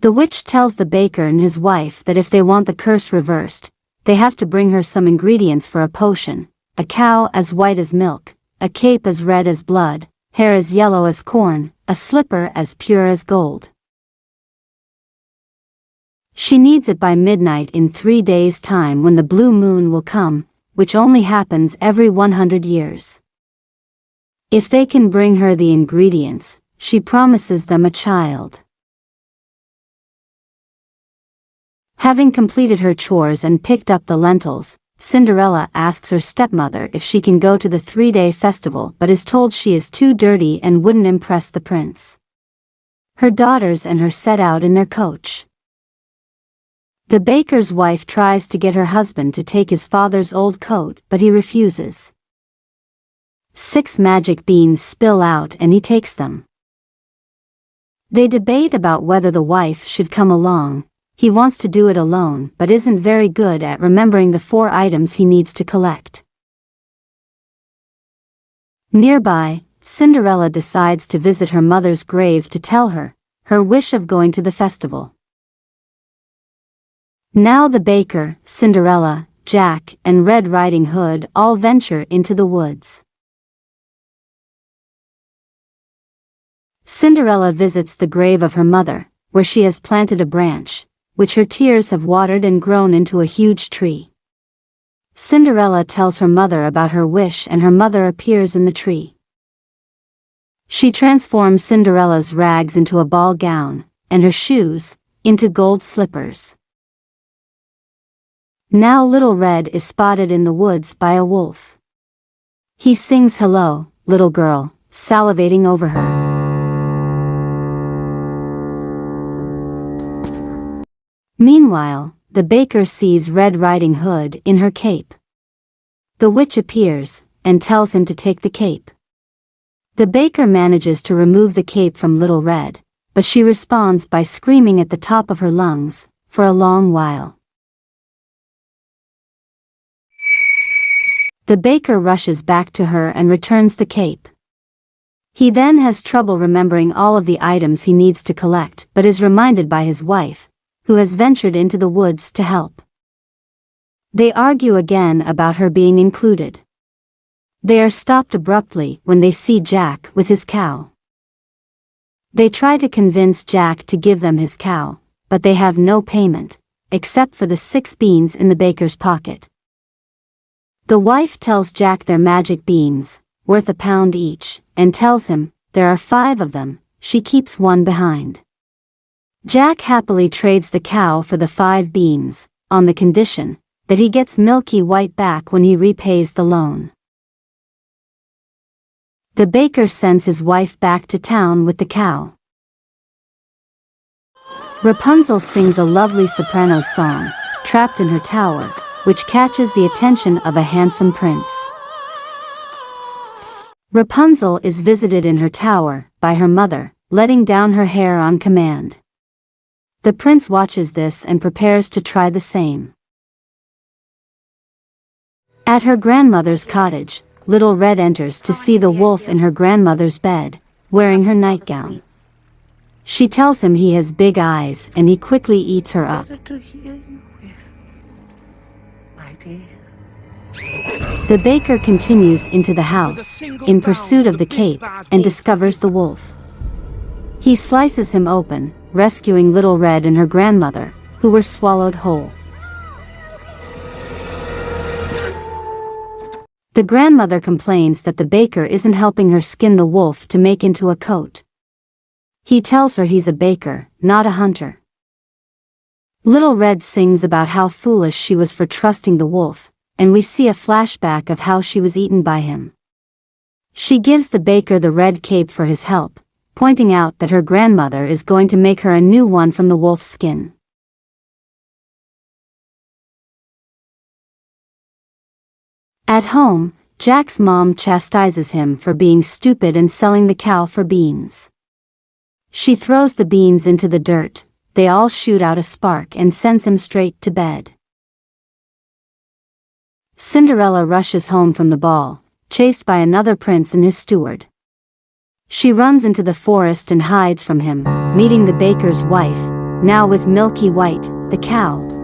The witch tells the baker and his wife that if they want the curse reversed, they have to bring her some ingredients for a potion: a cow as white as milk, a cape as red as blood, hair as yellow as corn, a slipper as pure as gold. She needs it by midnight in 3 days' time, when the blue moon will come, which only happens every 100 years. If they can bring her the ingredients, she promises them a child. Having completed her chores and picked up the lentils, Cinderella asks her stepmother if she can go to the 3-day festival, but is told she is too dirty and wouldn't impress the prince. Her daughters and her set out in their coach. The baker's wife tries to get her husband to take his father's old coat, but he refuses. 6 magic beans spill out and he takes them. They debate about whether the wife should come along. He wants to do it alone, but isn't very good at remembering the 4 items he needs to collect. Nearby, Cinderella decides to visit her mother's grave to tell her wish of going to the festival. Now the baker, Cinderella, Jack, and Red Riding Hood all venture into the woods. Cinderella visits the grave of her mother, where she has planted a branch, which her tears have watered and grown into a huge tree. Cinderella tells her mother about her wish, and her mother appears in the tree. She transforms Cinderella's rags into a ball gown, and her shoes into gold slippers. Now Little Red is spotted in the woods by a wolf. He sings "Hello, little girl," salivating over her. Meanwhile, the baker sees Red Riding Hood in her cape. The witch appears, and tells him to take the cape. The baker manages to remove the cape from Little Red, but she responds by screaming at the top of her lungs, for a long while. The baker rushes back to her and returns the cape. He then has trouble remembering all of the items he needs to collect, but is reminded by his wife, who has ventured into the woods to help. They argue again about her being included. They are stopped abruptly when they see Jack with his cow. They try to convince Jack to give them his cow, but they have no payment, except for the 6 beans in the baker's pocket. The wife tells Jack they're magic beans, worth £1 each, and tells him there are 5 of them. She keeps 1 behind. Jack happily trades the cow for the 5 beans, on the condition that he gets Milky White back when he repays the loan. The baker sends his wife back to town with the cow. Rapunzel sings a lovely soprano song, trapped in her tower, which catches the attention of a handsome prince. Rapunzel is visited in her tower by her mother, letting down her hair on command. The prince watches this and prepares to try the same. At her grandmother's cottage, Little Red enters to see the wolf in her grandmother's bed, wearing her nightgown. She tells him he has big eyes, and he quickly eats her up. The baker continues into the house, in pursuit of the cape, and discovers the wolf. He slices him open, rescuing Little Red and her grandmother, who were swallowed whole. The grandmother complains that the baker isn't helping her skin the wolf to make into a coat. He tells her he's a baker, not a hunter. Little Red sings about how foolish she was for trusting the wolf, and we see a flashback of how she was eaten by him. She gives the baker the red cape for his help, pointing out that her grandmother is going to make her a new one from the wolf's skin. At home, Jack's mom chastises him for being stupid and selling the cow for beans. She throws the beans into the dirt, they all shoot out a spark and sends him straight to bed. Cinderella rushes home from the ball, chased by another prince and his steward. She runs into the forest and hides from him, meeting the baker's wife, now with Milky White, the cow.